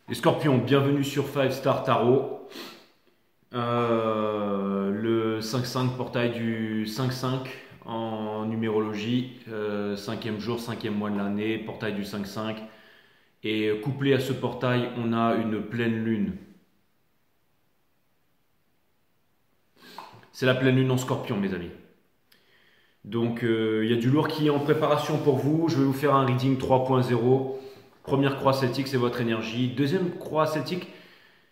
Les scorpions, bienvenue sur 5 Star Tarot. Le 5-5, portail du 5-5 en numérologie. Cinquième jour, cinquième mois de l'année, portail du 5-5. Et couplé à ce portail, on a une pleine lune. C'est la pleine lune en scorpion, mes amis. Donc, il y a du lourd qui est en préparation pour vous. Je vais vous faire un reading 3.0. Première croix celtique, c'est votre énergie. Deuxième croix celtique,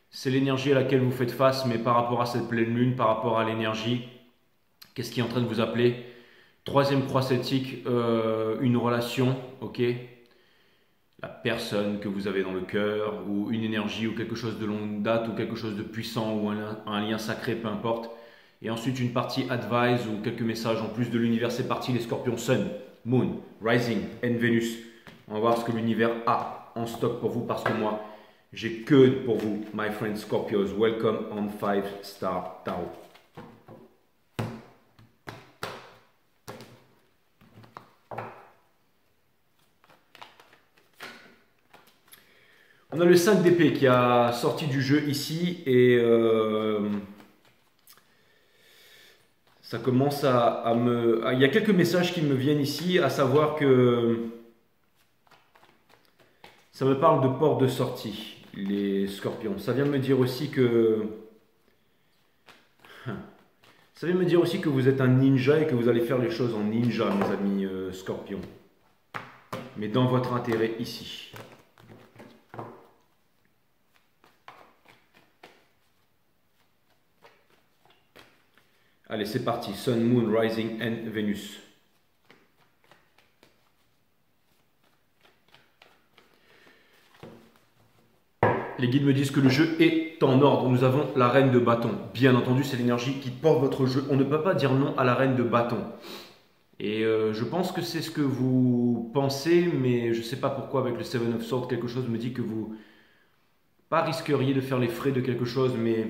c'est l'énergie à laquelle vous faites face, mais par rapport à cette pleine lune, par rapport à l'énergie, qu'est-ce qui est en train de vous appeler? Troisième croix celtique, une relation, ok? La personne que vous avez dans le cœur, ou une énergie, ou quelque chose de longue date, ou quelque chose de puissant, ou un lien sacré, peu importe. Et ensuite une partie advice, ou quelques messages en plus de l'univers, c'est parti, les scorpions, Sun, Moon, Rising, and Venus. On va voir ce que l'univers a en stock pour vous, parce que moi, j'ai que pour vous, my friends Scorpios. Welcome on 5 Star Tarot. On a le 5 d'épée qui a sorti du jeu ici et ça commence à me... Il y a quelques messages qui me viennent ici, à savoir que ça me parle de porte de sortie, les scorpions. Ça vient me dire aussi que... Ça vient me dire aussi que vous êtes un ninja et que vous allez faire les choses en ninja, mes amis scorpions. Mais dans votre intérêt ici. Allez, c'est parti. Sun, Moon, Rising and Venus. Les guides me disent que le jeu est en ordre. Nous avons la reine de bâton. Bien entendu, c'est l'énergie qui porte votre jeu. On ne peut pas dire non à la reine de bâton. Et je pense que c'est ce que vous pensez, mais je ne sais pas pourquoi avec le Seven of Swords, quelque chose me dit que vous pas risqueriez de faire les frais de quelque chose, mais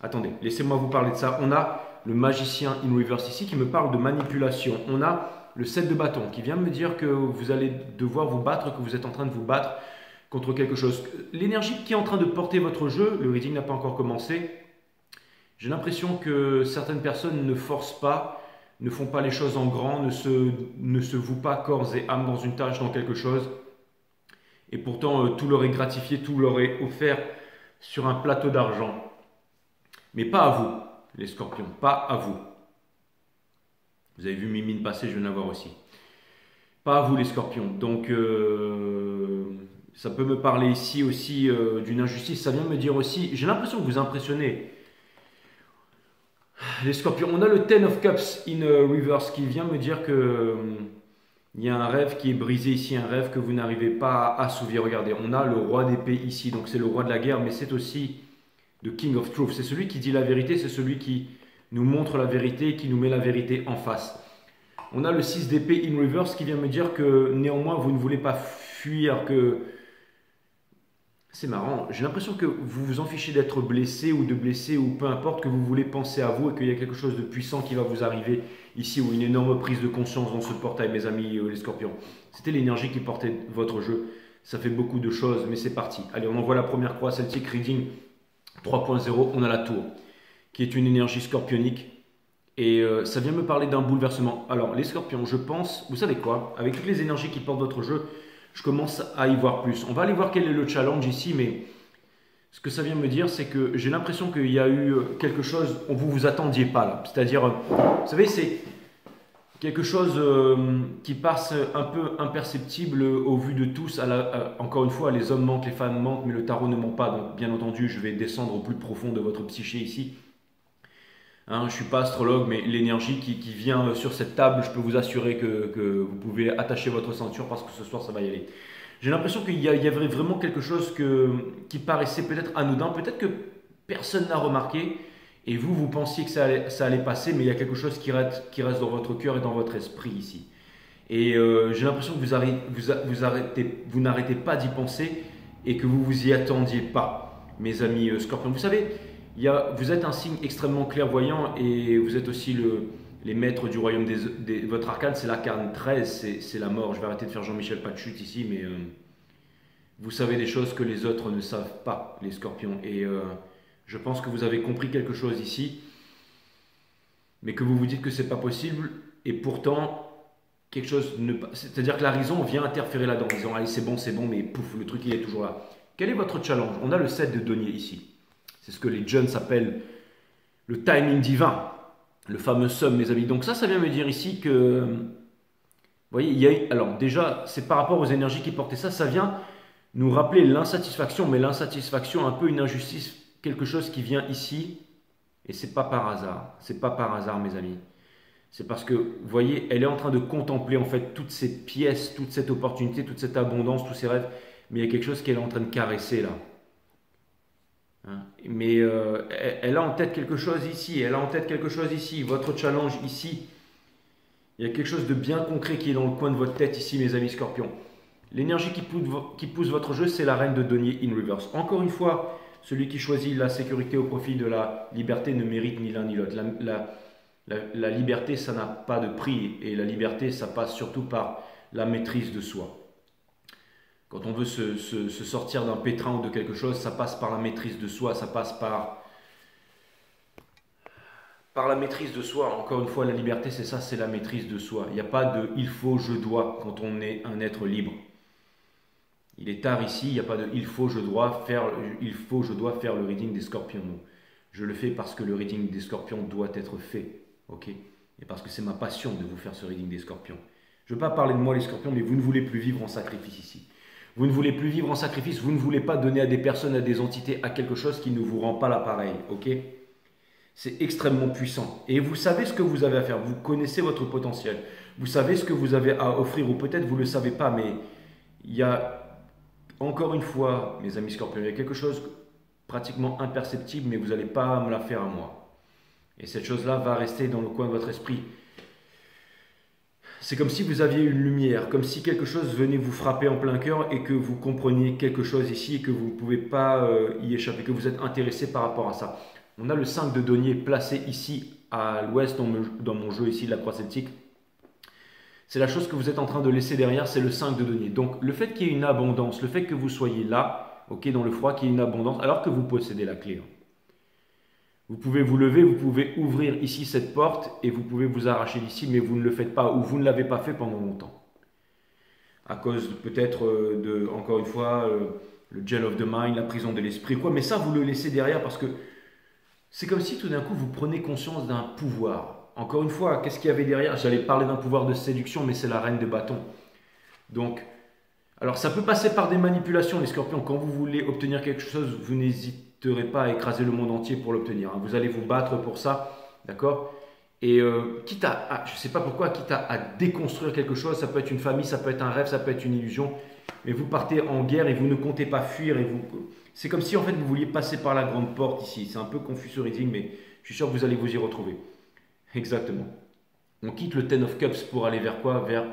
attendez, laissez-moi vous parler de ça. On a le magicien in reverse ici qui me parle de manipulation. On a le 7 de bâton qui vient me dire que vous allez devoir vous battre, que vous êtes en train de vous battre contre quelque chose. L'énergie qui est en train de porter votre jeu, le reading n'a pas encore commencé, j'ai l'impression que certaines personnes ne forcent pas, ne font pas les choses en grand, ne se vouent pas corps et âme dans une tâche, dans quelque chose. Et pourtant, tout leur est gratifié, tout leur est offert sur un plateau d'argent. Mais pas à vous, les scorpions, pas à vous. Vous avez vu mes mines passer, je viens de la voir aussi. Pas à vous, les scorpions. Donc, ça peut me parler ici aussi d'une injustice. Ça vient me dire aussi, j'ai l'impression que vous impressionnez. Les scorpions, on a le Ten of Cups in reverse qui vient me dire que il y a un rêve qui est brisé ici, un rêve que vous n'arrivez pas à assouvir. Regardez, on a le roi d'épée ici, donc c'est le roi de la guerre, mais c'est aussi le King of Truth. C'est celui qui dit la vérité, c'est celui qui nous montre la vérité, qui nous met la vérité en face. On a le 6 d'épée in reverse qui vient me dire que néanmoins vous ne voulez pas fuir, que... C'est marrant, j'ai l'impression que vous vous en fichez d'être blessé ou de blessé ou peu importe, que vous voulez penser à vous et qu'il y a quelque chose de puissant qui va vous arriver ici ou une énorme prise de conscience dans ce portail, mes amis les scorpions. C'était l'énergie qui portait votre jeu. Ça fait beaucoup de choses, mais c'est parti. Allez, on envoie la première croix celtique reading 3.0. On a la tour, qui est une énergie scorpionique. Et ça vient me parler d'un bouleversement. Alors, les scorpions, je pense, vous savez quoi? Avec toutes les énergies qui portent votre jeu, je commence à y voir plus. On va aller voir quel est le challenge ici, mais ce que ça vient me dire, c'est que j'ai l'impression qu'il y a eu quelque chose, vous ne vous attendiez pas là. C'est-à-dire, vous savez, c'est quelque chose qui passe un peu imperceptible au vu de tous. Encore une fois, les hommes mentent, les femmes mentent, mais le tarot ne ment pas. Donc, bien entendu, je vais descendre au plus profond de votre psyché ici. Hein, je ne suis pas astrologue, mais l'énergie qui vient sur cette table, je peux vous assurer que vous pouvez attacher votre ceinture parce que ce soir, ça va y aller. J'ai l'impression qu'il y avait vraiment quelque chose qui paraissait peut-être anodin, peut-être que personne n'a remarqué, et vous, vous pensiez que ça allait passer, mais il y a quelque chose qui reste dans votre cœur et dans votre esprit ici. Et j'ai l'impression que vous n'arrêtez pas d'y penser et que vous vous y attendiez pas, mes amis scorpions. Vous savez, vous êtes un signe extrêmement clairvoyant et vous êtes aussi les maîtres du royaume votre arcane, c'est l'arcane 13, c'est la mort. Je vais arrêter de faire Jean-Michel Pachut ici, mais Vous savez des choses que les autres ne savent pas, les scorpions. Et je pense que vous avez compris quelque chose ici, mais que vous vous dites que c'est pas possible. Et pourtant, quelque chose ne pas. C'est-à-dire que la raison vient interférer là-dedans, en disant allez, c'est bon, mais pouf, le truc il est toujours là. Quel est votre challenge? On a le 7 de denier ici. C'est ce que les jeunes appellent le timing divin, le fameux somme, mes amis. Donc ça vient me dire ici que, vous voyez, alors déjà, c'est par rapport aux énergies qui portaient ça, ça vient nous rappeler l'insatisfaction, mais l'insatisfaction, un peu une injustice, quelque chose qui vient ici, et c'est pas par hasard. C'est pas par hasard, mes amis. C'est parce que, vous voyez, elle est en train de contempler en fait toutes ces pièces, toute cette opportunité, toute cette abondance, tous ces rêves, mais il y a quelque chose qu'elle est en train de caresser là. Hein. Mais elle a en tête quelque chose ici, elle a en tête quelque chose ici, votre challenge ici. Il y a quelque chose de bien concret qui est dans le coin de votre tête ici, mes amis scorpions. L'énergie qui pousse votre jeu, c'est la reine de denier in reverse. Encore une fois, celui qui choisit la sécurité au profit de la liberté ne mérite ni l'un ni l'autre. La liberté, ça n'a pas de prix. Et la liberté, ça passe surtout par la maîtrise de soi. Quand on veut se sortir d'un pétrin ou de quelque chose, ça passe par la maîtrise de soi, ça passe par la maîtrise de soi. Encore une fois, la liberté, c'est ça, c'est la maîtrise de soi. Il n'y a pas de il faut, je dois quand on est un être libre. Il est tard ici, il n'y a pas de il faut, je dois faire le reading des scorpions. Non. Je le fais parce que le reading des scorpions doit être fait. Ok? Et parce que c'est ma passion de vous faire ce reading des scorpions. Je ne veux pas parler de moi les scorpions, mais vous ne voulez plus vivre en sacrifice ici. Vous ne voulez plus vivre en sacrifice, vous ne voulez pas donner à des personnes, à des entités, à quelque chose qui ne vous rend pas l'appareil. Ok? C'est extrêmement puissant. Et vous savez ce que vous avez à faire. Vous connaissez votre potentiel. Vous savez ce que vous avez à offrir, ou peut-être vous ne le savez pas, mais il y a, encore une fois, mes amis scorpions, il y a quelque chose pratiquement imperceptible, mais vous n'allez pas me la faire à moi. Et cette chose-là va rester dans le coin de votre esprit. C'est comme si vous aviez une lumière, comme si quelque chose venait vous frapper en plein cœur et que vous compreniez quelque chose ici et que vous ne pouvez pas y échapper, que vous êtes intéressé par rapport à ça. On a le 5 de denier placé ici à l'ouest dans mon jeu ici de la croix celtique. C'est la chose que vous êtes en train de laisser derrière, c'est le 5 de denier. Donc le fait qu'il y ait une abondance, le fait que vous soyez là, ok, dans le froid, qu'il y ait une abondance, alors que vous possédez la clé. Vous pouvez vous lever, vous pouvez ouvrir ici cette porte et vous pouvez vous arracher d'ici, mais vous ne le faites pas ou vous ne l'avez pas fait pendant longtemps. À cause peut-être de, encore une fois, le jail of the mind, la prison de l'esprit, quoi. Mais ça, vous le laissez derrière parce que c'est comme si tout d'un coup vous prenez conscience d'un pouvoir. Encore une fois, qu'est-ce qu'il y avait derrière? J'allais parler d'un pouvoir de séduction, mais c'est la reine de bâton. Donc, alors ça peut passer par des manipulations, les scorpions. Quand vous voulez obtenir quelque chose, vous n'hésiterez pas à écraser le monde entier pour l'obtenir. Vous allez vous battre pour ça, d'accord? Et quitte je ne sais pas pourquoi, quitte à déconstruire quelque chose, ça peut être une famille, ça peut être un rêve, ça peut être une illusion, mais vous partez en guerre et vous ne comptez pas fuir. C'est comme si en fait vous vouliez passer par la grande porte ici. C'est un peu confus ce reading, mais je suis sûr que vous allez vous y retrouver. Exactement. On quitte le Ten of Cups pour aller vers quoi? Vers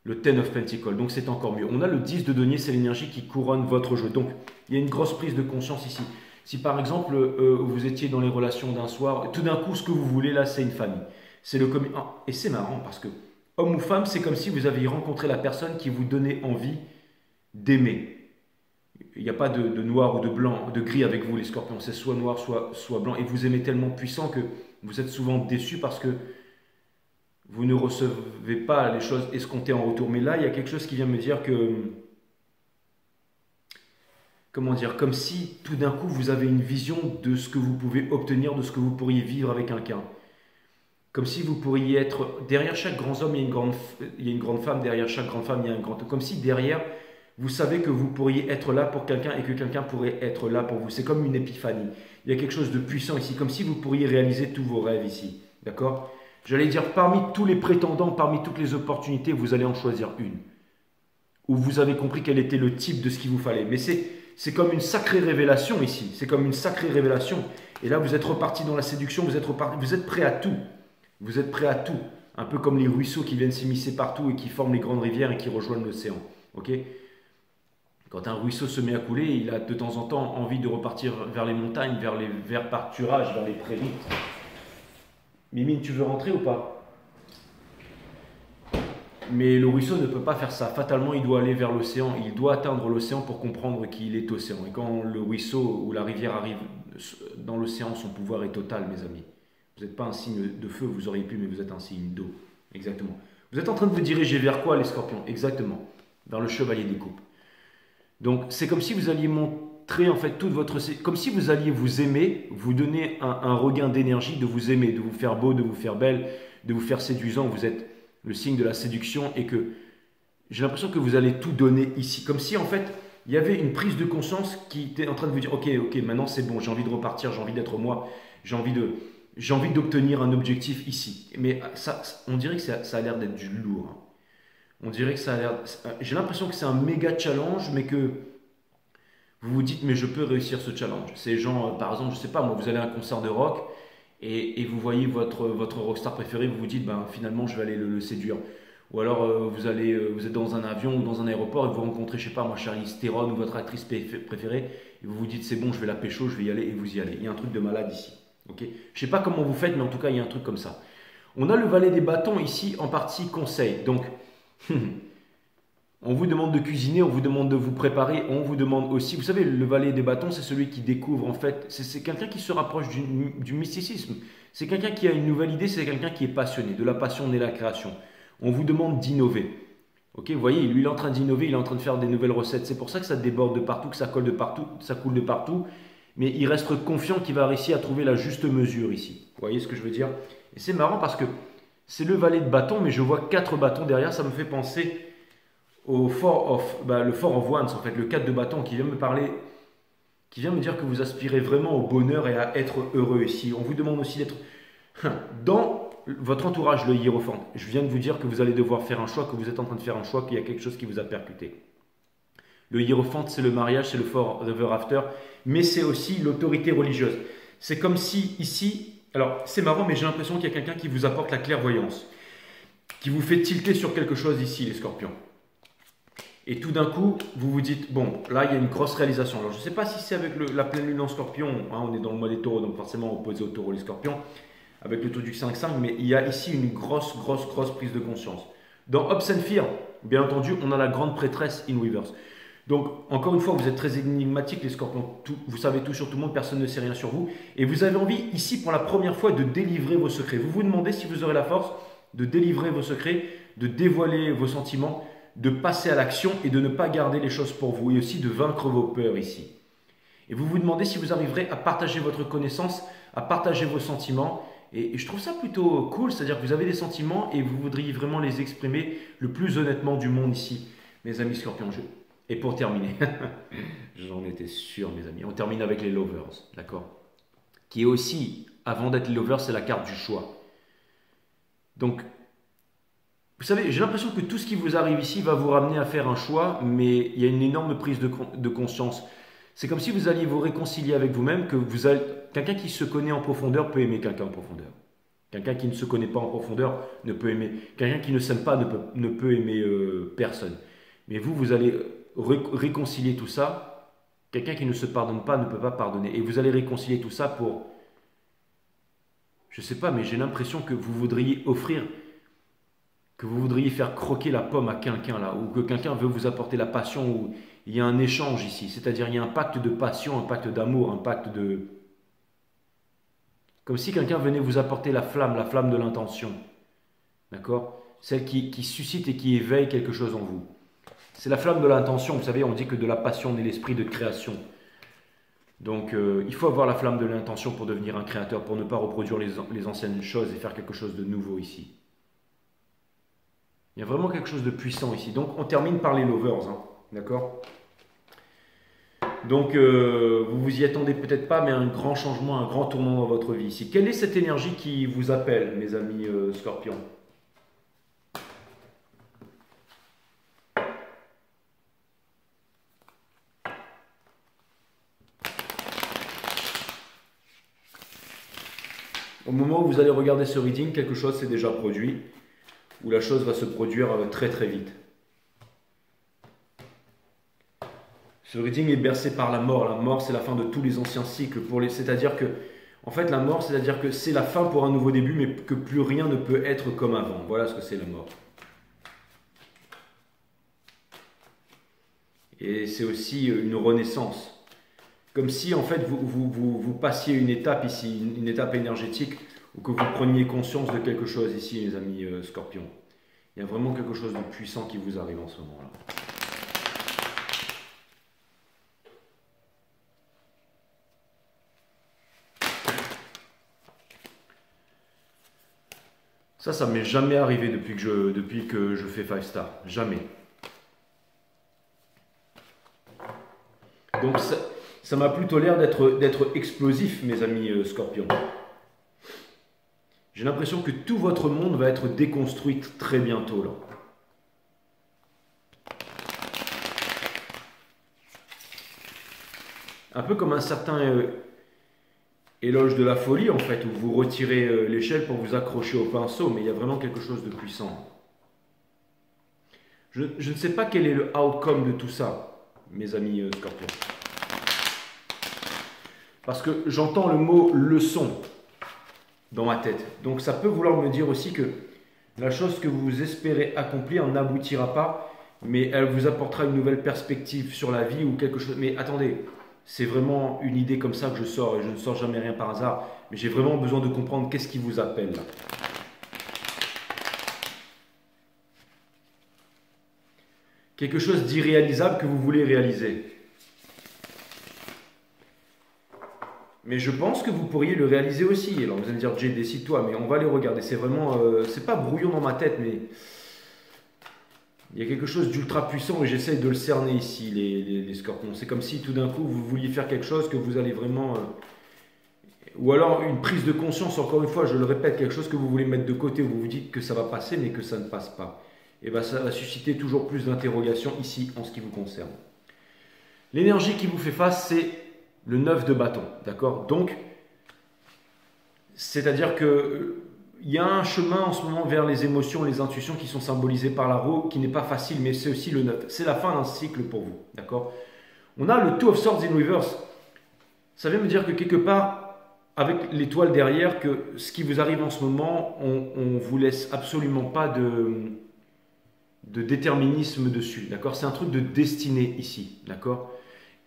le Ten of Pentacles. Donc c'est encore mieux. On a le 10 de denier, c'est l'énergie qui couronne votre jeu. Donc il y a une grosse prise de conscience ici. Si par exemple vous étiez dans les relations d'un soir, tout d'un coup ce que vous voulez là c'est une famille. C'est le et c'est marrant parce que homme ou femme, c'est comme si vous aviez rencontré la personne qui vous donnait envie d'aimer. Il n'y a pas de noir ou de blanc, de gris avec vous les scorpions. C'est soit noir, soit blanc. Et vous aimez tellement puissant que vous êtes souvent déçus parce que vous ne recevez pas les choses escomptées en retour. Mais là, il y a quelque chose qui vient me dire que, comment dire, comme si tout d'un coup vous avez une vision de ce que vous pouvez obtenir, de ce que vous pourriez vivre avec quelqu'un. Comme si vous pourriez être, derrière chaque grand homme, il y a une grande femme, derrière chaque grande femme, il y a un grand homme. Comme si derrière, vous savez que vous pourriez être là pour quelqu'un et que quelqu'un pourrait être là pour vous. C'est comme une épiphanie. Il y a quelque chose de puissant ici, comme si vous pourriez réaliser tous vos rêves ici. D'accord? J'allais dire, parmi tous les prétendants, parmi toutes les opportunités, vous allez en choisir une. Où vous avez compris quel était le type de ce qu'il vous fallait. Mais c'est comme une sacrée révélation ici. C'est comme une sacrée révélation. Et là, vous êtes reparti dans la séduction, vous êtes prêt à tout. Vous êtes prêt à tout. Un peu comme les ruisseaux qui viennent s'immiscer partout et qui forment les grandes rivières et qui rejoignent l'océan. Ok? Quand un ruisseau se met à couler, il a de temps en temps envie de repartir vers les montagnes, vers pâturages, vers les prairies. Mimine, tu veux rentrer ou pas? Mais le ruisseau ne peut pas faire ça. Fatalement, il doit aller vers l'océan. Il doit atteindre l'océan pour comprendre qu'il est océan. Et quand le ruisseau ou la rivière arrive dans l'océan, son pouvoir est total, mes amis. Vous n'êtes pas un signe de feu, vous auriez pu, mais vous êtes un signe d'eau. Exactement. Vous êtes en train de vous diriger vers quoi, les scorpions? Exactement. Vers le chevalier des coupes. Donc, c'est comme si vous alliez montrer en fait toute votre... Comme si vous alliez vous aimer, vous donner un regain d'énergie de vous aimer, de vous faire beau, de vous faire belle, de vous faire séduisant. Vous êtes le signe de la séduction et que j'ai l'impression que vous allez tout donner ici. Comme si en fait, il y avait une prise de conscience qui était en train de vous dire, ok, maintenant c'est bon, j'ai envie de repartir, j'ai envie d'être moi, j'ai envie d'obtenir un objectif ici. Mais ça, on dirait que ça a l'air d'être du lourd. Hein. On dirait que ça a l'air... J'ai l'impression que c'est un méga challenge, mais que vous vous dites, mais je peux réussir ce challenge. C'est genre, par exemple, je sais pas, moi, vous allez à un concert de rock et vous voyez votre rockstar préféré, vous vous dites, ben, finalement, je vais aller le séduire. Ou alors, vous êtes dans un avion ou dans un aéroport et vous rencontrez, je sais pas, moi, Charlize Theron ou votre actrice préférée et vous vous dites, c'est bon, je vais la pécho, je vais y aller et vous y allez. Il y a un truc de malade ici. Okay, je sais pas comment vous faites, mais en tout cas, il y a un truc comme ça. On a le valet des bâtons ici, en partie conseil. Donc, on vous demande de cuisiner, on vous demande de vous préparer, on vous demande aussi, vous savez, le valet des bâtons, c'est celui qui découvre, en fait, c'est quelqu'un qui se rapproche du mysticisme. C'est quelqu'un qui a une nouvelle idée, c'est quelqu'un qui est passionné. De la passion naît la création. On vous demande d'innover. Ok, vous voyez, lui, il est en train d'innover, il est en train de faire des nouvelles recettes. C'est pour ça que ça déborde de partout, que ça colle de partout, ça coule de partout. Mais il reste confiant qu'il va réussir à trouver la juste mesure ici. Vous voyez ce que je veux dire? Et c'est marrant parce que c'est le valet de bâton, mais je vois 4 bâtons derrière. Ça me fait penser au le Four of Wands, en fait, le 4 de bâton qui vient me parler, qui vient me dire que vous aspirez vraiment au bonheur et à être heureux ici. On vous demande aussi d'être dans votre entourage, le hiérophante. Je viens de vous dire que vous allez devoir faire un choix, que vous êtes en train de faire un choix, qu'il y a quelque chose qui vous a percuté. Le hiérophante, c'est le mariage, c'est le forever after, mais c'est aussi l'autorité religieuse. C'est comme si ici, alors c'est marrant, mais j'ai l'impression qu'il y a quelqu'un qui vous apporte la clairvoyance, qui vous fait tilter sur quelque chose ici, les scorpions. Et tout d'un coup, vous vous dites, bon, là, il y a une grosse réalisation. Alors, je ne sais pas si c'est avec la pleine lune en scorpion, hein, on est dans le mois des taureaux, donc forcément opposé aux taureaux, les scorpions, avec le taux du 5-5, mais il y a ici une grosse prise de conscience. Dans Hopes and Fear, bien entendu, on a la grande prêtresse in Weavers. Donc, encore une fois, vous êtes très énigmatique, les scorpions. Vous savez tout sur tout le monde, personne ne sait rien sur vous. Et vous avez envie, ici, pour la première fois, de délivrer vos secrets. Vous vous demandez si vous aurez la force de délivrer vos secrets, de dévoiler vos sentiments, de passer à l'action et de ne pas garder les choses pour vous. Et aussi de vaincre vos peurs ici. Et vous vous demandez si vous arriverez à partager votre connaissance, à partager vos sentiments. Et je trouve ça plutôt cool, c'est-à-dire que vous avez des sentiments et vous voudriez vraiment les exprimer le plus honnêtement du monde ici, mes amis scorpions. Et pour terminer, j'en étais sûr, mes amis, on termine avec les lovers, d'accord? Qui est aussi, avant d'être les lovers, c'est la carte du choix. Donc, vous savez, j'ai l'impression que tout ce qui vous arrive ici va vous ramener à faire un choix, mais il y a une énorme prise de conscience. C'est comme si vous alliez vous réconcilier avec vous-même, que quelqu'un qui se connaît en profondeur peut aimer quelqu'un en profondeur. Quelqu'un qui ne se connaît pas en profondeur ne peut aimer. Quelqu'un qui ne s'aime pas ne peut aimer personne. Mais vous allez réconcilier tout ça. Quelqu'un qui ne se pardonne pas ne peut pas pardonner. Et vous allez réconcilier tout ça pour... Je ne sais pas, mais j'ai l'impression que vous voudriez offrir, que vous voudriez faire croquer la pomme à quelqu'un là, ou que quelqu'un veut vous apporter la passion, ou il y a un échange ici. C'est-à-dire il y a un pacte de passion, un pacte d'amour, un pacte de... Comme si quelqu'un venait vous apporter la flamme de l'intention. D'accord? Celle qui suscite et qui éveille quelque chose en vous. C'est la flamme de l'intention, vous savez, on dit que de la passion naît l'esprit de création. Donc il faut avoir la flamme de l'intention pour devenir un créateur, pour ne pas reproduire les anciennes choses et faire quelque chose de nouveau ici. Il y a vraiment quelque chose de puissant ici. Donc on termine par les lovers, hein, d'accord? Donc vous vous y attendez peut-être pas, mais un grand changement, un grand tournant dans votre vie ici. Quelle est cette énergie qui vous appelle, mes amis scorpions? Au moment où vous allez regarder ce reading, quelque chose s'est déjà produit, ou la chose va se produire très très vite. Ce reading est bercé par la mort. La mort, c'est la fin de tous les anciens cycles. C'est-à-dire que, en fait, la mort, c'est-à-dire que c'est la fin pour un nouveau début, mais que plus rien ne peut être comme avant. Voilà ce que c'est la mort. Et c'est aussi une renaissance. Comme si en fait vous passiez une étape ici, une étape énergétique, ou que vous preniez conscience de quelque chose ici, les amis Scorpions. Il y a vraiment quelque chose de puissant qui vous arrive en ce moment-là. Ça m'est jamais arrivé depuis que je fais 5 star. Jamais. Donc ça m'a plutôt l'air d'être explosif, mes amis Scorpions. J'ai l'impression que tout votre monde va être déconstruit très bientôt là. Un peu comme un certain éloge de la folie en fait, où vous retirez l'échelle pour vous accrocher au pinceau, mais il y a vraiment quelque chose de puissant. Je ne sais pas quel est le outcome de tout ça, mes amis Scorpions. Parce que j'entends le mot leçon dans ma tête. Donc ça peut vouloir me dire aussi que la chose que vous espérez accomplir n'aboutira pas, mais elle vous apportera une nouvelle perspective sur la vie ou quelque chose. Mais attendez, c'est vraiment une idée comme ça que je sors, et je ne sors jamais rien par hasard, mais j'ai vraiment besoin de comprendre qu'est-ce qui vous appelle là. Quelque chose d'irréalisable que vous voulez réaliser. Mais je pense que vous pourriez le réaliser aussi. Alors vous allez me dire, Jay, décide-toi, mais on va les regarder. C'est vraiment, c'est pas brouillon dans ma tête, mais il y a quelque chose d'ultra puissant et j'essaye de le cerner ici, les Scorpions. C'est comme si tout d'un coup vous vouliez faire quelque chose que vous allez vraiment, ou alors une prise de conscience. Encore une fois, je le répète, quelque chose que vous voulez mettre de côté, où vous vous dites que ça va passer, mais que ça ne passe pas. Et bien ça va susciter toujours plus d'interrogations ici en ce qui vous concerne. L'énergie qui vous fait face, c'est le 9 de bâton, d'accord? Donc, c'est-à-dire que il y a un chemin en ce moment vers les émotions, les intuitions qui sont symbolisées par la roue, qui n'est pas facile, mais c'est aussi le 9. C'est la fin d'un cycle pour vous, d'accord? On a le Two of Swords in Reverse. Ça veut me dire que quelque part, avec l'étoile derrière, que ce qui vous arrive en ce moment, on ne vous laisse absolument pas de déterminisme dessus, d'accord? C'est un truc de destinée ici, d'accord?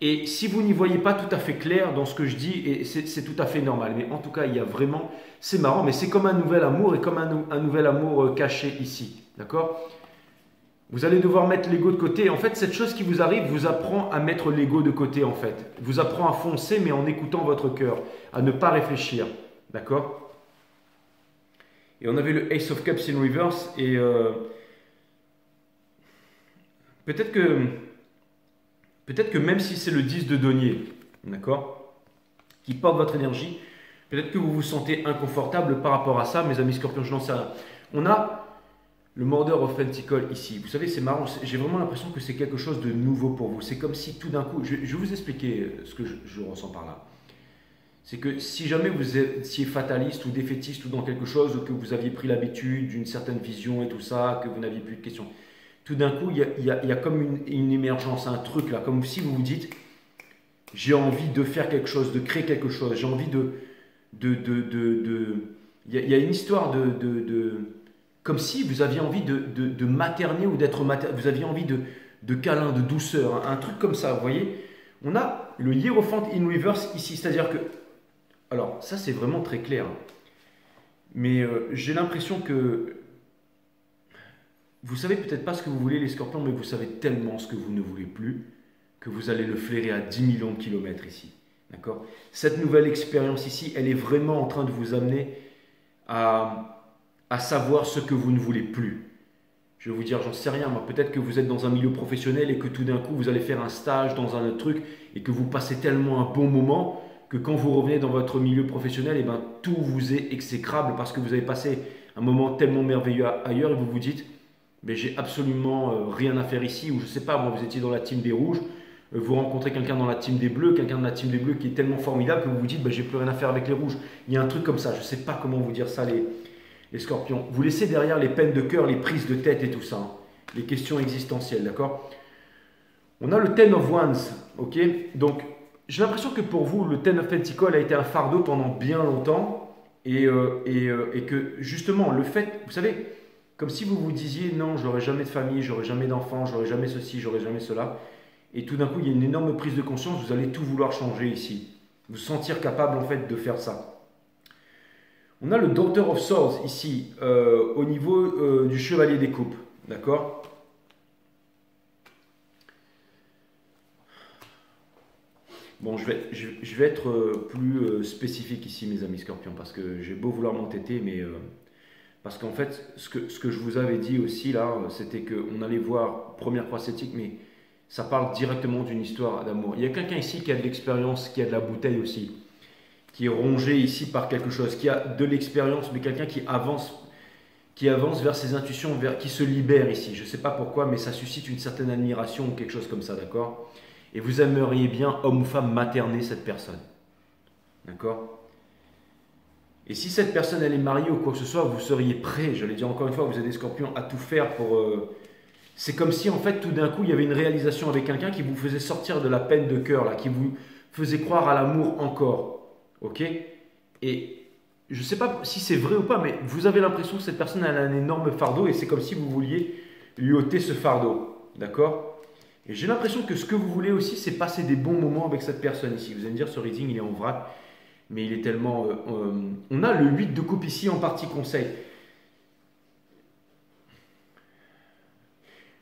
Et si vous n'y voyez pas tout à fait clair dans ce que je dis, et c'est tout à fait normal, mais en tout cas, il y a vraiment, c'est marrant, mais c'est comme un nouvel amour et comme un nouvel amour caché ici, d'accord? Vous allez devoir mettre l'ego de côté. En fait, cette chose qui vous arrive vous apprend à mettre l'ego de côté, en fait. Vous apprend à foncer, mais en écoutant votre cœur, à ne pas réfléchir, d'accord? Et on avait le Ace of Cups in Reverse, et peut-être que même si c'est le 10 de denier, d'accord, qui porte votre énergie, peut-être que vous vous sentez inconfortable par rapport à ça, mes amis Scorpions, je n'en sais rien. On a le Murder of Pentacle ici. Vous savez, c'est marrant, j'ai vraiment l'impression que c'est quelque chose de nouveau pour vous. C'est comme si tout d'un coup, je vais vous expliquer ce que je ressens par là. C'est que si jamais vous étiez fataliste ou défaitiste ou dans quelque chose, ou que vous aviez pris l'habitude d'une certaine vision et tout ça, que vous n'aviez plus de questions, tout d'un coup, il y a comme une émergence, un truc là, comme si vous vous dites, j'ai envie de faire quelque chose, de créer quelque chose, j'ai envie il y a une histoire comme si vous aviez envie de materner ou d'être materné, vous aviez envie de câlin, de douceur, un truc comme ça, vous voyez. On a le Hierophant in Reverse ici, c'est-à-dire que, alors ça c'est vraiment très clair, mais j'ai l'impression que, vous savez peut-être pas ce que vous voulez les Scorpions, mais vous savez tellement ce que vous ne voulez plus, que vous allez le flairer à 10 millions de kilomètres ici. D'accord? Cette nouvelle expérience ici, elle est vraiment en train de vous amener à savoir ce que vous ne voulez plus. Je vais vous dire, j'en sais rien, moi, peut-être que vous êtes dans un milieu professionnel et que tout d'un coup vous allez faire un stage dans un autre truc et que vous passez tellement un bon moment que quand vous revenez dans votre milieu professionnel, et ben, tout vous est exécrable parce que vous avez passé un moment tellement merveilleux ailleurs et vous vous dites, mais j'ai absolument rien à faire ici, ou je sais pas, moi vous étiez dans la team des rouges, vous rencontrez quelqu'un dans la team des bleus, quelqu'un de la team des bleus qui est tellement formidable que vous vous dites, j'ai plus rien à faire avec les rouges. Il y a un truc comme ça, je sais pas comment vous dire ça les Scorpions. Vous laissez derrière les peines de cœur, les prises de tête et tout ça, hein, les questions existentielles, d'accord? On a le Ten of Wands, ok? Donc j'ai l'impression que pour vous, le Ten of Pentacles a été un fardeau pendant bien longtemps et que justement le fait, vous savez, comme si vous vous disiez non, j'aurai jamais de famille, j'aurai jamais d'enfants, j'aurai jamais ceci, j'aurai jamais cela. et tout d'un coup, il y a une énorme prise de conscience, vous allez tout vouloir changer ici. Vous sentir capable en fait de faire ça. On a le Daughter of Swords ici, au niveau du Chevalier des Coupes. D'accord? Bon, je vais être plus spécifique ici, mes amis scorpions, parce que j'ai beau vouloir m'entêter, mais parce qu'en fait, ce que je vous avais dit aussi là, c'était qu'on allait voir première croix celtique, mais ça parle directement d'une histoire d'amour. Il y a quelqu'un ici qui a de l'expérience, qui a de la bouteille aussi, qui est rongé ici par quelque chose, qui a de l'expérience, mais quelqu'un qui avance vers ses intuitions, qui se libère ici. Je ne sais pas pourquoi, mais ça suscite une certaine admiration ou quelque chose comme ça, d'accord? Et vous aimeriez bien, homme ou femme, materner cette personne. D'accord? Et si cette personne, elle est mariée ou quoi que ce soit, vous seriez prêt, je l'ai dit encore une fois, vous êtes des scorpions, à tout faire pour... C'est comme si, en fait, tout d'un coup, il y avait une réalisation avec quelqu'un qui vous faisait sortir de la peine de cœur, là, qui vous faisait croire à l'amour encore. Ok? Et je ne sais pas si c'est vrai ou pas, mais vous avez l'impression que cette personne elle a un énorme fardeau et c'est comme si vous vouliez lui ôter ce fardeau. D'accord? Et j'ai l'impression que ce que vous voulez aussi, c'est passer des bons moments avec cette personne ici. Vous allez me dire, ce reading, il est en vrac, mais il est tellement... on a le 8 de coupe ici en partie conseil.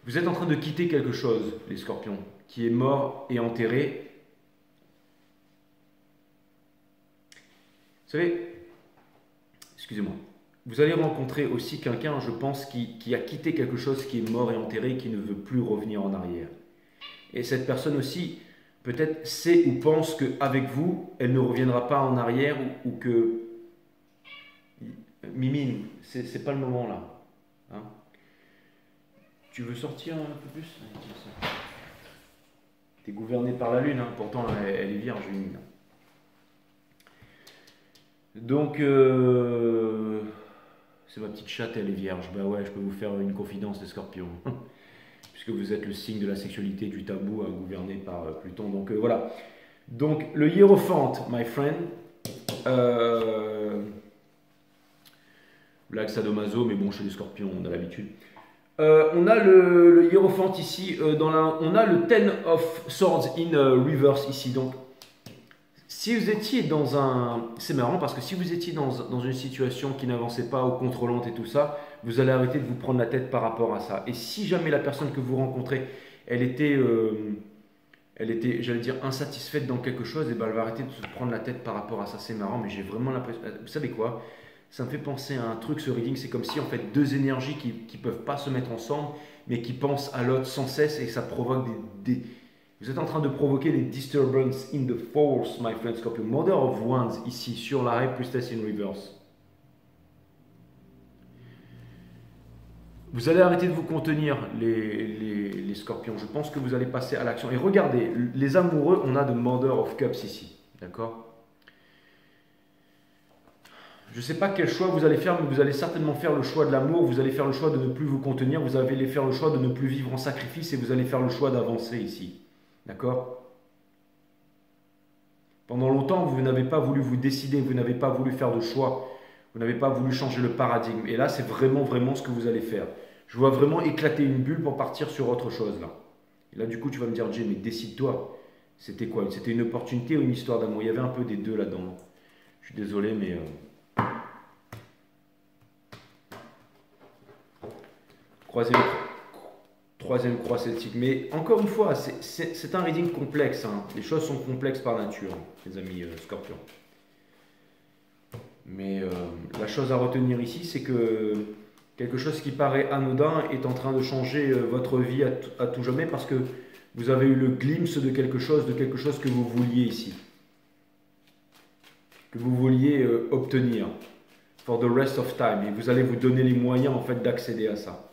Vous êtes en train de quitter quelque chose, les scorpions, qui est mort et enterré. Vous savez, excusez-moi, vous allez rencontrer aussi quelqu'un, je pense, qui a quitté quelque chose qui est mort et enterré, qui ne veut plus revenir en arrière. Et cette personne aussi, peut-être sait ou pense qu'avec vous, elle ne reviendra pas en arrière ou que... Mimine, c'est pas le moment là. Hein? Tu veux sortir un peu plus? Tu es gouverné par la lune, hein. Pourtant elle est vierge, une mine. Donc, c'est ma petite chatte, elle est vierge. Bah ouais, je peux vous faire une confidence des scorpions. Puisque vous êtes le signe de la sexualité, du tabou, gouverné par Pluton. Donc voilà. Donc le hiérophante, my friend. Blague sadomaso, mais bon, chez les scorpions, on a l'habitude. On a le hiérophante ici, on a le Ten of Swords in reverse ici. Donc, si vous étiez dans un... C'est marrant parce que si vous étiez dans une situation qui n'avançait pas ou contrôlante et tout ça, vous allez arrêter de vous prendre la tête par rapport à ça. Et si jamais la personne que vous rencontrez, elle était j'allais dire, insatisfaite dans quelque chose, et ben elle va arrêter de se prendre la tête par rapport à ça. C'est marrant, mais j'ai vraiment l'impression... Vous savez quoi? Ça me fait penser à un truc, ce reading, c'est comme si en fait deux énergies qui ne peuvent pas se mettre ensemble, mais qui pensent à l'autre sans cesse et ça provoque des... Vous êtes en train de provoquer des disturbances in the force, my friend Scorpio. Mother of Wands, ici, sur la High Priestess in Reverse. Vous allez arrêter de vous contenir, les scorpions. Je pense que vous allez passer à l'action. Et regardez, les amoureux, on a de Mother of Cups ici. D'accord? Je ne sais pas quel choix vous allez faire, mais vous allez certainement faire le choix de l'amour. Vous allez faire le choix de ne plus vous contenir. Vous allez faire le choix de ne plus vivre en sacrifice et vous allez faire le choix d'avancer ici. D'accord? Pendant longtemps, vous n'avez pas voulu vous décider, vous n'avez pas voulu faire de choix, vous n'avez pas voulu changer le paradigme. Et là, c'est vraiment, vraiment ce que vous allez faire. Je vois vraiment éclater une bulle pour partir sur autre chose, là. Et là, du coup, tu vas me dire, Jay, mais décide-toi. C'était quoi? C'était une opportunité ou une histoire d'amour? Il y avait un peu des deux là-dedans. Je suis désolé, mais... Troisième croix celtique. Mais encore une fois, c'est un reading complexe. Hein. Les choses sont complexes par nature, les amis scorpions. Mais la chose à retenir ici, c'est que quelque chose qui paraît anodin est en train de changer votre vie à tout jamais parce que vous avez eu le glimpse de quelque chose que vous vouliez ici. Que vous vouliez obtenir for the rest of time. Et vous allez vous donner les moyens en fait d'accéder à ça.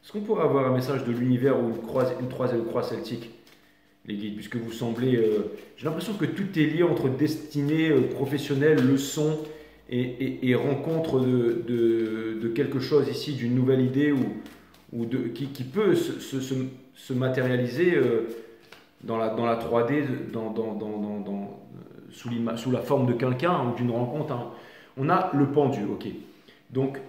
Est-ce qu'on pourrait avoir un message de l'univers ou une troisième croix celtique, les guides, puisque vous semblez... j'ai l'impression que tout est lié entre destinée professionnelle, leçon et rencontre de quelque chose ici, d'une nouvelle idée qui peut se matérialiser dans la 3D, sous la forme de quelqu'un ou d'une rencontre. Hein. On a le pendu, ok. Donc,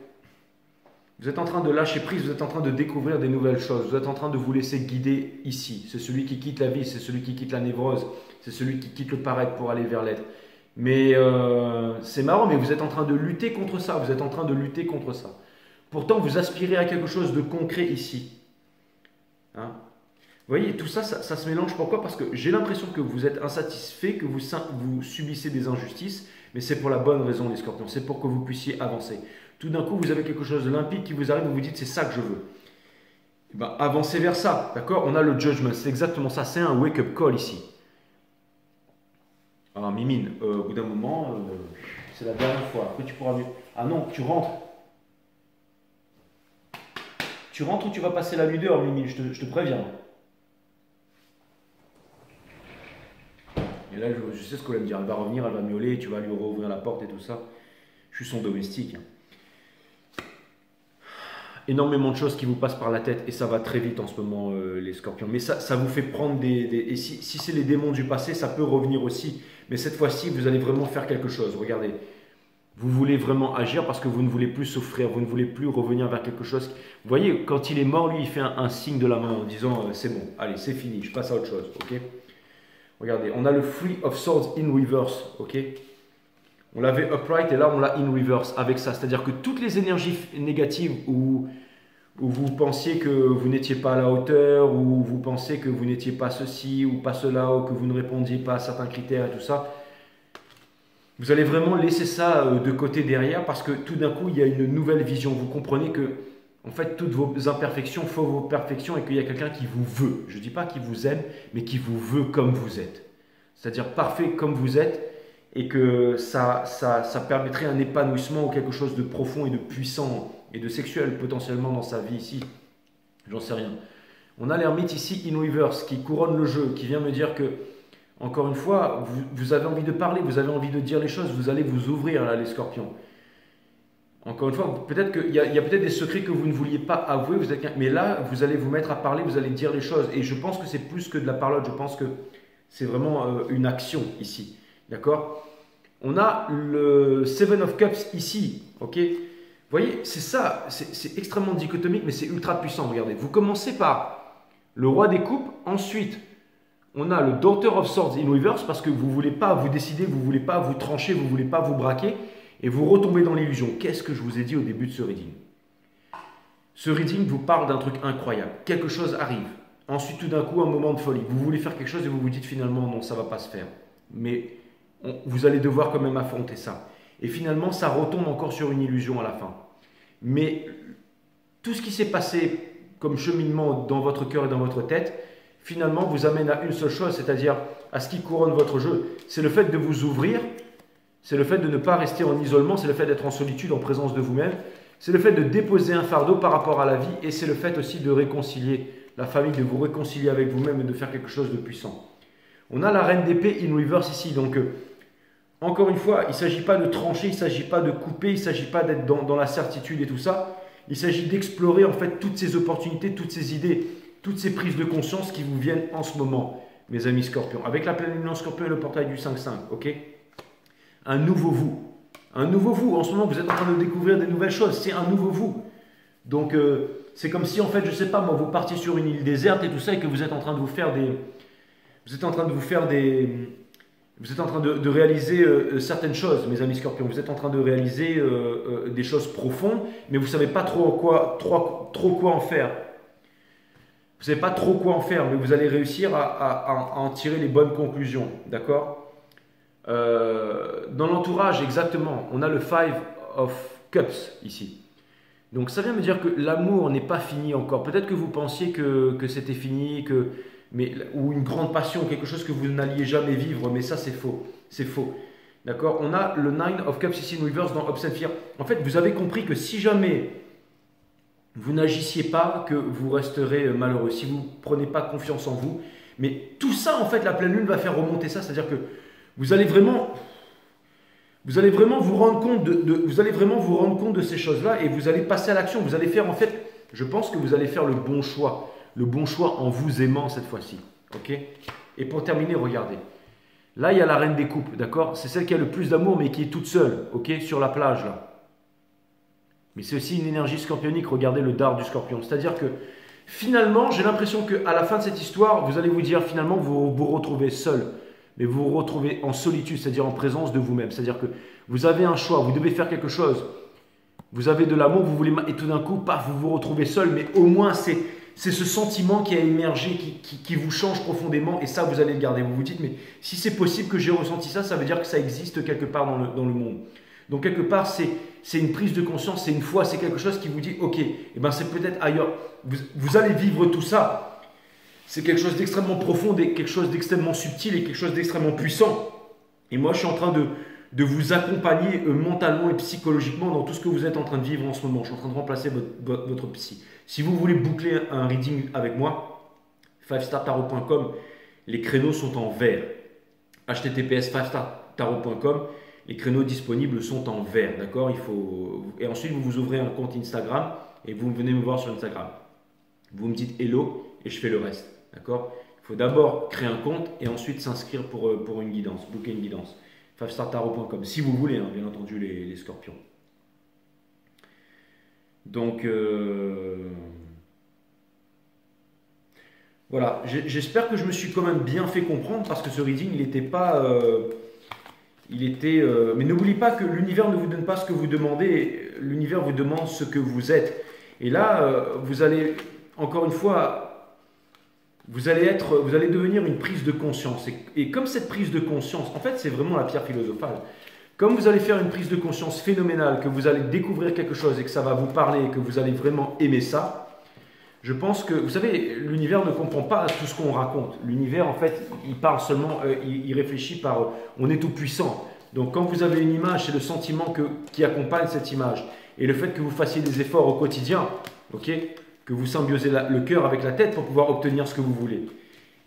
Vous êtes en train de lâcher prise, vous êtes en train de découvrir des nouvelles choses, vous êtes en train de vous laisser guider ici. C'est celui qui quitte la vie, c'est celui qui quitte la névrose, c'est celui qui quitte le paraître pour aller vers l'être. Mais c'est marrant, mais vous êtes en train de lutter contre ça, vous êtes en train de lutter contre ça. Pourtant, vous aspirez à quelque chose de concret ici. Hein? Vous voyez, tout ça, ça se mélange. Pourquoi? Parce que j'ai l'impression que vous êtes insatisfait, que vous subissez des injustices, mais c'est pour la bonne raison, les scorpions. C'est pour que vous puissiez avancer. Tout d'un coup, vous avez quelque chose de limpide qui vous arrive, vous vous dites, c'est ça que je veux. Et ben, avancez vers ça, d'accord? On a le judgment, c'est exactement ça, c'est un wake-up call ici. Ah, Mimine, au bout d'un moment, c'est la dernière fois. Après, tu pourras mieux. Ah non, tu rentres. Tu rentres ou tu vas passer la nuit dehors, Mimine, je te préviens. Et là, je sais ce qu'elle va me dire. Elle va revenir, elle va miauler, tu vas lui rouvrir la porte et tout ça. Je suis son domestique. Énormément de choses qui vous passent par la tête et ça va très vite en ce moment, les scorpions. Mais ça vous fait prendre et si c'est les démons du passé, ça peut revenir aussi. Mais cette fois-ci, vous allez vraiment faire quelque chose. Regardez, vous voulez vraiment agir parce que vous ne voulez plus souffrir, vous ne voulez plus revenir vers quelque chose. Vous voyez, quand il est mort, lui, il fait un signe de la main en disant c'est bon, allez, c'est fini, je passe à autre chose. Ok? Regardez, on a le Three of Swords in reverse. Ok? On l'avait upright et là on l'a in reverse avec ça. C'est-à-dire que toutes les énergies négatives où vous pensiez que vous n'étiez pas à la hauteur, où vous pensez que vous n'étiez pas ceci ou pas cela, ou que vous ne répondiez pas à certains critères et tout ça, vous allez vraiment laisser ça de côté derrière parce que tout d'un coup il y a une nouvelle vision. Vous comprenez que en fait toutes vos imperfections font vos perfections et qu'il y a quelqu'un qui vous veut. Je ne dis pas qui vous aime, mais qui vous veut comme vous êtes. C'est-à-dire parfait comme vous êtes. Et que ça permettrait un épanouissement ou quelque chose de profond et de puissant et de sexuel potentiellement dans sa vie ici. J'en sais rien. On a l'ermite ici in reverse qui couronne le jeu, qui vient me dire que, encore une fois, vous avez envie de parler, vous avez envie de dire les choses, vous allez vous ouvrir là les scorpions. Encore une fois, peut-être qu'il y a peut-être des secrets que vous ne vouliez pas avouer, mais là, vous allez vous mettre à parler, vous allez dire les choses. Et je pense que c'est plus que de la parole, je pense que c'est vraiment une action ici. D'accord? On a le Seven of Cups ici, ok? Vous voyez, c'est ça, c'est extrêmement dichotomique, mais c'est ultra puissant, regardez. Vous commencez par le roi des coupes, ensuite, on a le Daughter of Swords in reverse, parce que vous ne voulez pas vous décider, vous ne voulez pas vous trancher, vous ne voulez pas vous braquer, et vous retombez dans l'illusion. Qu'est-ce que je vous ai dit au début de ce reading? Ce reading vous parle d'un truc incroyable. Quelque chose arrive. Ensuite, tout d'un coup, un moment de folie. Vous voulez faire quelque chose et vous vous dites finalement, non, ça ne va pas se faire. Mais vous allez devoir quand même affronter ça. Et finalement, ça retombe encore sur une illusion à la fin. Mais tout ce qui s'est passé comme cheminement dans votre cœur et dans votre tête, finalement, vous amène à une seule chose, c'est-à-dire à ce qui couronne votre jeu. C'est le fait de vous ouvrir, c'est le fait de ne pas rester en isolement, c'est le fait d'être en solitude, en présence de vous-même, c'est le fait de déposer un fardeau par rapport à la vie, et c'est le fait aussi de réconcilier la famille, de vous réconcilier avec vous-même et de faire quelque chose de puissant. On a la reine d'épée in reverse ici, donc encore une fois, il ne s'agit pas de trancher, il ne s'agit pas de couper, il ne s'agit pas d'être dans la certitude et tout ça. Il s'agit d'explorer en fait toutes ces opportunités, toutes ces idées, toutes ces prises de conscience qui vous viennent en ce moment, mes amis scorpions. Avec la pleine lune en scorpion et le portail du 5-5, ok? Un nouveau vous. Un nouveau vous. En ce moment, vous êtes en train de découvrir des nouvelles choses. C'est un nouveau vous. Donc, c'est comme si en fait, je ne sais pas, moi, vous partiez sur une île déserte et tout ça et que vous êtes en train de vous faire des... Vous êtes en train de réaliser certaines choses, mes amis scorpions. Vous êtes en train de réaliser des choses profondes, mais vous ne savez pas trop quoi en faire. Vous ne savez pas trop quoi en faire, mais vous allez réussir à en tirer les bonnes conclusions. D'accord? Dans l'entourage, exactement, on a le Five of Cups ici. Donc ça vient me dire que l'amour n'est pas fini encore. Peut-être que vous pensiez que c'était fini, ou une grande passion, quelque chose que vous n'alliez jamais vivre, mais ça c'est faux. C'est faux. D'accord? On a le Nine of Cups ici in reverse dans Obscene Fear. En fait, vous avez compris que si jamais vous n'agissiez pas, que vous resterez malheureux. Si vous ne prenez pas confiance en vous. Mais tout ça, en fait, la pleine lune va faire remonter ça. C'est-à-dire que vous allez vraiment vous rendre compte de ces choses-là et vous allez passer à l'action. Vous allez faire, en fait, je pense que vous allez faire le bon choix. Le bon choix en vous aimant cette fois-ci. Ok? Et pour terminer, regardez. Là, il y a la reine des coupes, d'accord? C'est celle qui a le plus d'amour, mais qui est toute seule, ok? Sur la plage, là. Mais c'est aussi une énergie scorpionique. Regardez le dard du scorpion. C'est-à-dire que finalement, j'ai l'impression qu'à la fin de cette histoire, vous allez vous dire finalement vous vous retrouvez seul. Mais vous vous retrouvez en solitude, c'est-à-dire en présence de vous-même. C'est-à-dire que vous avez un choix, vous devez faire quelque chose. Vous avez de l'amour, vous voulez, et tout d'un coup, paf, vous vous retrouvez seul. Mais au moins, c'est ce sentiment qui a émergé, qui vous change profondément. Et ça, vous allez le garder. Vous vous dites, mais si c'est possible que j'ai ressenti ça, ça veut dire que ça existe quelque part dans le monde. Donc quelque part, c'est une prise de conscience, c'est une foi, c'est quelque chose qui vous dit, ok, eh ben c'est peut-être ailleurs. Vous allez vivre tout ça. C'est quelque chose d'extrêmement profond, quelque chose d'extrêmement subtil et quelque chose d'extrêmement puissant. Et moi, je suis en train de vous accompagner mentalement et psychologiquement dans tout ce que vous êtes en train de vivre en ce moment. Je suis en train de remplacer votre psy. Si vous voulez boucler un reading avec moi, 5startarot.com, les créneaux sont en vert. https 5startarot.com, les créneaux disponibles sont en vert, d'accord? Et ensuite, vous ouvrez un compte Instagram et vous venez me voir sur Instagram. Vous me dites hello et je fais le reste, d'accord? Il faut d'abord créer un compte et ensuite s'inscrire pour une guidance, booker une guidance. 5startarot.com, si vous voulez, hein, bien entendu, les scorpions. Donc, voilà, j'espère que je me suis quand même bien fait comprendre parce que ce reading, il n'était pas... mais n'oubliez pas que l'univers ne vous donne pas ce que vous demandez, l'univers vous demande ce que vous êtes. Et là, vous allez, encore une fois, vous allez devenir une prise de conscience. Et comme cette prise de conscience, en fait, c'est vraiment la pierre philosophale. Comme vous allez faire une prise de conscience phénoménale, que vous allez découvrir quelque chose et que ça va vous parler et que vous allez vraiment aimer ça, je pense que, vous savez, l'univers ne comprend pas tout ce qu'on raconte. L'univers, en fait, il parle seulement, il réfléchit par on est tout puissant. Donc, quand vous avez une image, c'est le sentiment qui accompagne cette image. Et le fait que vous fassiez des efforts au quotidien, ok, que vous symbiosez le cœur avec la tête pour pouvoir obtenir ce que vous voulez.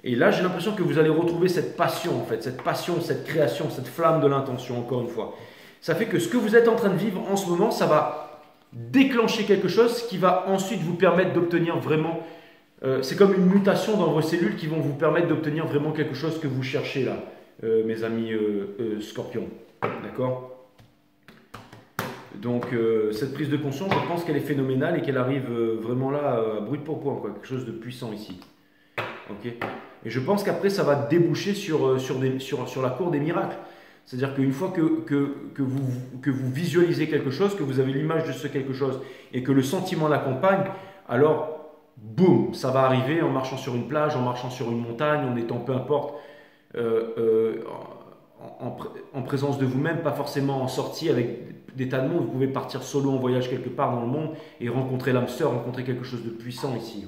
Et là, j'ai l'impression que vous allez retrouver cette passion, en fait, cette passion, cette création, cette flamme de l'intention, encore une fois. Ça fait que ce que vous êtes en train de vivre en ce moment, ça va déclencher quelque chose qui va ensuite vous permettre d'obtenir vraiment, c'est comme une mutation dans vos cellules qui vont vous permettre d'obtenir vraiment quelque chose que vous cherchez là, mes amis scorpions, d'accord? Donc cette prise de conscience, je pense qu'elle est phénoménale et qu'elle arrive vraiment là à brut pour point, quoi, quelque chose de puissant ici, ok? Et je pense qu'après ça va déboucher sur la cour des miracles. C'est-à-dire qu'une fois que vous visualisez quelque chose, que vous avez l'image de ce quelque chose et que le sentiment l'accompagne, alors, boum, ça va arriver en marchant sur une plage, en marchant sur une montagne, en étant peu importe, en présence de vous-même, pas forcément en sortie avec des tas de monde. Vous pouvez partir solo en voyage quelque part dans le monde et rencontrer l'âme sœur, rencontrer quelque chose de puissant ici.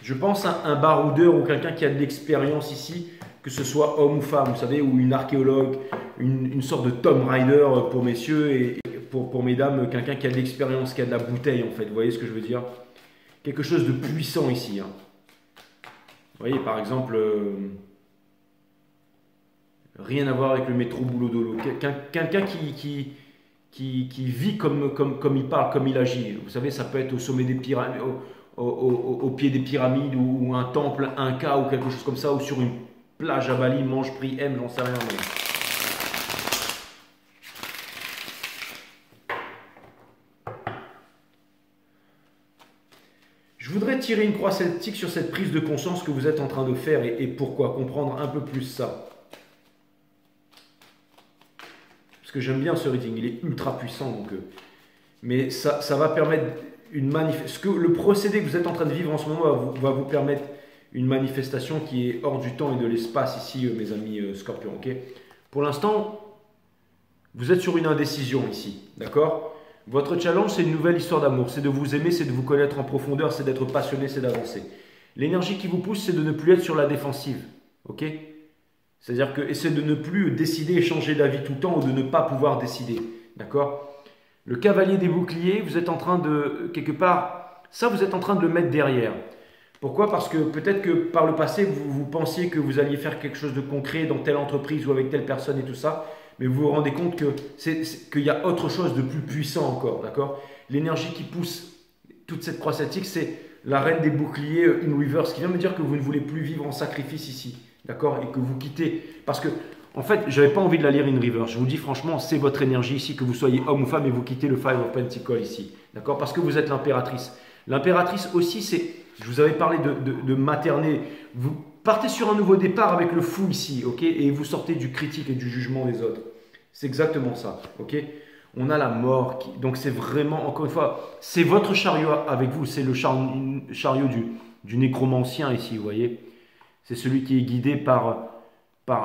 Je pense à un baroudeur ou quelqu'un qui a de l'expérience ici, que ce soit homme ou femme, vous savez, ou une archéologue, une sorte de Tomb Raider pour messieurs et pour mesdames, quelqu'un qui a de l'expérience, qui a de la bouteille en fait, vous voyez ce que je veux dire? Quelque chose de puissant ici. Hein. Vous voyez, par exemple, rien à voir avec le métro boulot dodo, quelqu'un qui vit comme il parle, comme il agit. Vous savez, ça peut être au sommet des pyramides, au pied des pyramides ou un temple inca ou quelque chose comme ça, ou sur une plage à Bali, mange, prie, aime, j'en sais rien. Mais... Je voudrais tirer une croix celtique sur cette prise de conscience que vous êtes en train de faire et pourquoi, comprendre un peu plus ça. Parce que j'aime bien ce reading, il est ultra puissant, donc, mais ça va permettre une manifestation. Le procédé que vous êtes en train de vivre en ce moment va vous permettre une manifestation qui est hors du temps et de l'espace ici, mes amis scorpions. Okay, pour l'instant, vous êtes sur une indécision ici, d'accord? Votre challenge, c'est une nouvelle histoire d'amour. C'est de vous aimer, c'est de vous connaître en profondeur, c'est d'être passionné, c'est d'avancer. L'énergie qui vous pousse, c'est de ne plus être sur la défensive. Ok? C'est-à-dire que c'est de ne plus décider et changer d'avis tout le temps ou de ne pas pouvoir décider. D'accord? Le cavalier des boucliers, vous êtes en train de, quelque part, ça vous êtes en train de le mettre derrière. Pourquoi? Parce que peut-être que par le passé, vous pensiez que vous alliez faire quelque chose de concret dans telle entreprise ou avec telle personne et tout ça, mais vous vous rendez compte qu'il y a autre chose de plus puissant encore. D'accord? L'énergie qui pousse toute cette croix celtique, c'est la reine des boucliers in reverse qui vient me dire que vous ne voulez plus vivre en sacrifice ici. D'accord? Et que vous quittez. Parce que En fait, j'avais pas envie de la lire in reverse. Je vous dis franchement, c'est votre énergie ici, que vous soyez homme ou femme, et vous quittez le Five of Pentacles ici. D'accord? Parce que vous êtes l'impératrice. L'impératrice aussi, c'est, je vous avais parlé de materner. Vous partez sur un nouveau départ avec le fou ici, ok? Et vous sortez du critique et du jugement des autres. C'est exactement ça, ok? On a la mort, donc c'est vraiment, encore une fois, c'est votre chariot avec vous, c'est le chariot du nécromancien ici, vous voyez? C'est celui qui est guidé par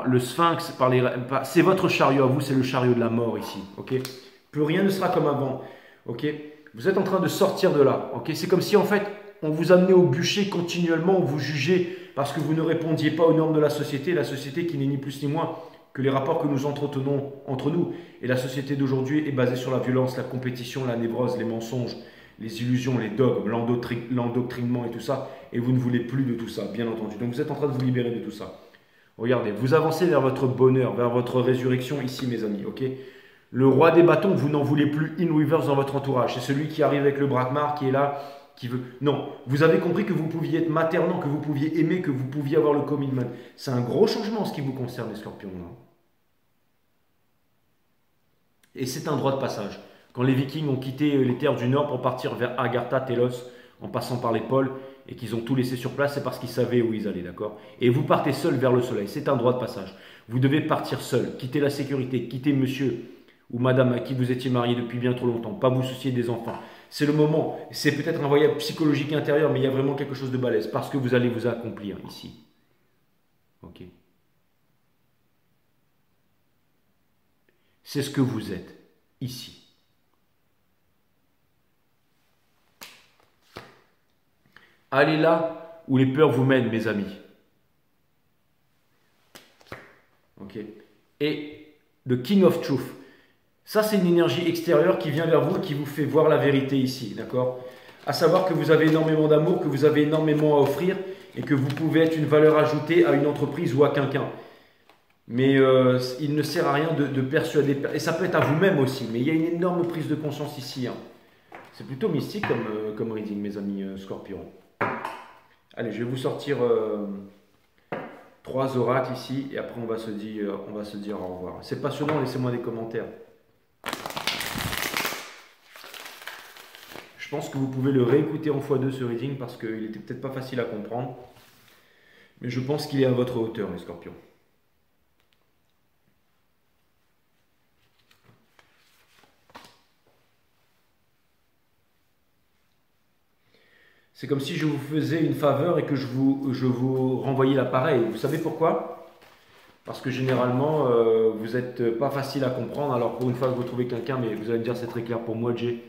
le sphinx, c'est votre chariot à vous, c'est le chariot de la mort ici, ok? Plus rien ne sera comme avant, ok? Vous êtes en train de sortir de là, ok? C'est comme si en fait, on vous amenait au bûcher continuellement, on vous jugeait parce que vous ne répondiez pas aux normes de la société qui n'est ni plus ni moins que les rapports que nous entretenons entre nous. Et la société d'aujourd'hui est basée sur la violence, la compétition, la névrose, les mensonges, les illusions, les dogmes, l'endoctrinement et tout ça. Et vous ne voulez plus de tout ça, bien entendu. Donc vous êtes en train de vous libérer de tout ça. Regardez, vous avancez vers votre bonheur, vers votre résurrection ici, mes amis, ok? Le roi des bâtons, vous n'en voulez plus in reverse dans votre entourage. C'est celui qui arrive avec le braquemar, qui est là, qui veut... Non, vous avez compris que vous pouviez être maternant, que vous pouviez aimer, que vous pouviez avoir le commitment. C'est un gros changement en ce qui vous concerne, les scorpions. Là. Et c'est un droit de passage. Quand les Vikings ont quitté les terres du Nord pour partir vers Agartha, Telos, en passant par les pôles, et qu'ils ont tout laissé sur place, c'est parce qu'ils savaient où ils allaient, d'accord? Et vous partez seul vers le soleil, c'est un droit de passage. Vous devez partir seul, quitter la sécurité, quitter monsieur ou madame à qui vous étiez marié depuis bien trop longtemps, pas vous soucier des enfants. C'est le moment, c'est peut-être un voyage psychologique intérieur, mais il y a vraiment quelque chose de balèze, parce que vous allez vous accomplir ici. Ok. C'est ce que vous êtes, ici. Allez là où les peurs vous mènent, mes amis. Ok. Et the King of Truth. Ça, c'est une énergie extérieure qui vient vers vous, qui vous fait voir la vérité ici, d'accord? À savoir que vous avez énormément d'amour, que vous avez énormément à offrir et que vous pouvez être une valeur ajoutée à une entreprise ou à quelqu'un. Mais il ne sert à rien de persuader, et ça peut être à vous-même aussi, mais il y a une énorme prise de conscience ici. Hein. C'est plutôt mystique comme reading, mes amis scorpions. Allez, je vais vous sortir 3 oracles ici, et après on va se dire au revoir. C'est passionnant, laissez-moi des commentaires. Je pense que vous pouvez le réécouter en x2 ce reading, parce qu'il était peut-être pas facile à comprendre. Mais je pense qu'il est à votre hauteur, les scorpions. C'est comme si je vous faisais une faveur et que je vous renvoyais l'appareil. Vous savez pourquoi? Parce que généralement, vous n'êtes pas facile à comprendre. Alors pour une fois que vous trouvez quelqu'un, mais vous allez me dire c'est très clair pour moi, Jay,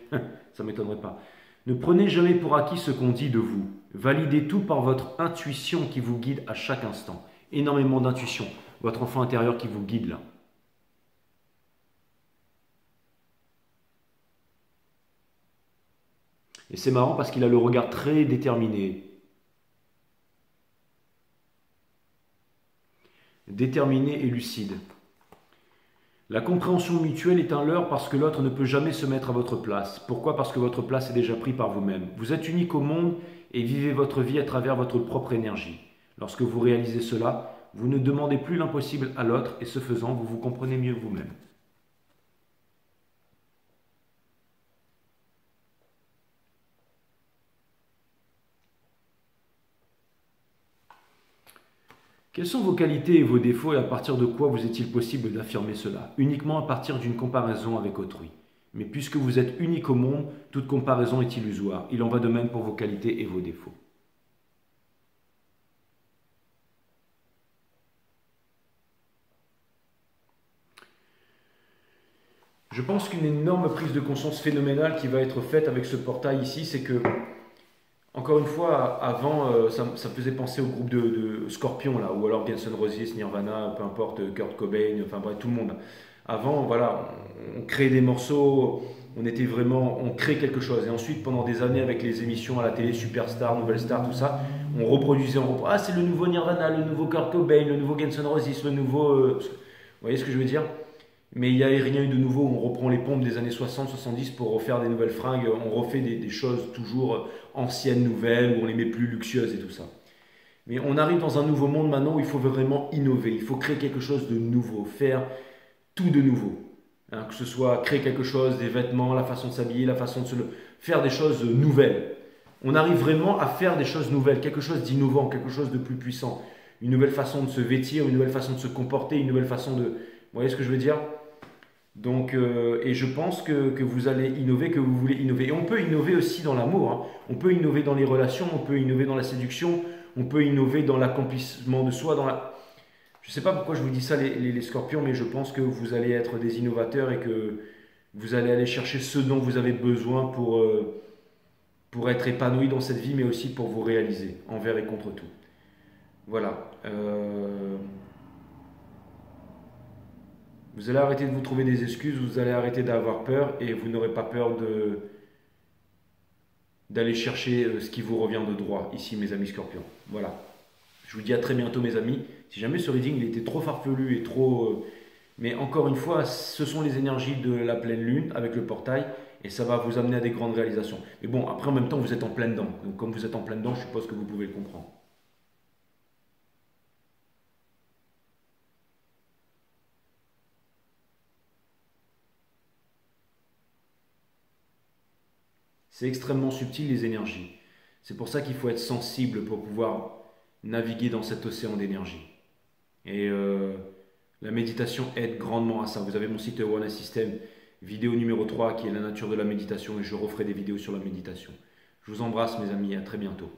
ça ne m'étonnerait pas. Ne prenez jamais pour acquis ce qu'on dit de vous. Validez tout par votre intuition qui vous guide à chaque instant. Énormément d'intuition. Votre enfant intérieur qui vous guide là. Et c'est marrant parce qu'il a le regard très déterminé. Déterminé et lucide. La compréhension mutuelle est un leurre parce que l'autre ne peut jamais se mettre à votre place. Pourquoi? Parce que votre place est déjà prise par vous-même. Vous êtes unique au monde et vivez votre vie à travers votre propre énergie. Lorsque vous réalisez cela, vous ne demandez plus l'impossible à l'autre et ce faisant, vous vous comprenez mieux vous-même. Quelles sont vos qualités et vos défauts et à partir de quoi vous est-il possible d'affirmer cela? Uniquement à partir d'une comparaison avec autrui. Mais puisque vous êtes unique au monde, toute comparaison est illusoire. Il en va de même pour vos qualités et vos défauts. Je pense qu'une énorme prise de conscience phénoménale qui va être faite avec ce portail ici, c'est que, encore une fois, avant, ça me faisait penser au groupe de Scorpions, là, ou alors Guns N' Roses, Nirvana, peu importe, Kurt Cobain, enfin bref, tout le monde. Avant, voilà, on créait des morceaux, on crée quelque chose. Et ensuite, pendant des années, avec les émissions à la télé, Superstar, Nouvelle Star, tout ça, on reproduisait, ah, c'est le nouveau Nirvana, le nouveau Kurt Cobain, le nouveau Guns N' Roses, le nouveau... vous voyez ce que je veux dire? Mais il n'y a rien eu de nouveau. On reprend les pompes des années 60-70 pour refaire des nouvelles fringues. On refait des choses toujours anciennes, nouvelles, où on les met plus luxueuses et tout ça. Mais on arrive dans un nouveau monde maintenant où il faut vraiment innover. Il faut créer quelque chose de nouveau, faire tout de nouveau. Hein, que ce soit créer quelque chose, des vêtements, la façon de s'habiller, la façon de se... faire des choses nouvelles. On arrive vraiment à faire des choses nouvelles, quelque chose d'innovant, quelque chose de plus puissant. Une nouvelle façon de se vêtir, une nouvelle façon de se comporter, une nouvelle façon de... Vous voyez ce que je veux dire? Donc, et je pense que vous allez innover, que vous voulez innover. Et on peut innover aussi dans l'amour. Hein. On peut innover dans les relations, on peut innover dans la séduction, on peut innover dans l'accomplissement de soi. Je ne sais pas pourquoi je vous dis ça, les scorpions, mais je pense que vous allez être des innovateurs et que vous allez aller chercher ce dont vous avez besoin pour être épanoui dans cette vie, mais aussi pour vous réaliser, envers et contre tout. Voilà. Vous allez arrêter de vous trouver des excuses, vous allez arrêter d'avoir peur et vous n'aurez pas peur d'aller chercher ce qui vous revient de droit, ici mes amis scorpions. Voilà. Je vous dis à très bientôt mes amis. Si jamais ce reading il était trop farfelu et trop... mais encore une fois, ce sont les énergies de la pleine lune avec le portail et ça va vous amener à des grandes réalisations. Mais bon, après en même temps, vous êtes en plein dedans. Donc comme vous êtes en plein dedans, je suppose que vous pouvez le comprendre. C'est extrêmement subtil les énergies. C'est pour ça qu'il faut être sensible pour pouvoir naviguer dans cet océan d'énergie. Et la méditation aide grandement à ça. Vous avez mon site One System, vidéo numéro 3 qui est la nature de la méditation et je referai des vidéos sur la méditation. Je vous embrasse mes amis, à très bientôt.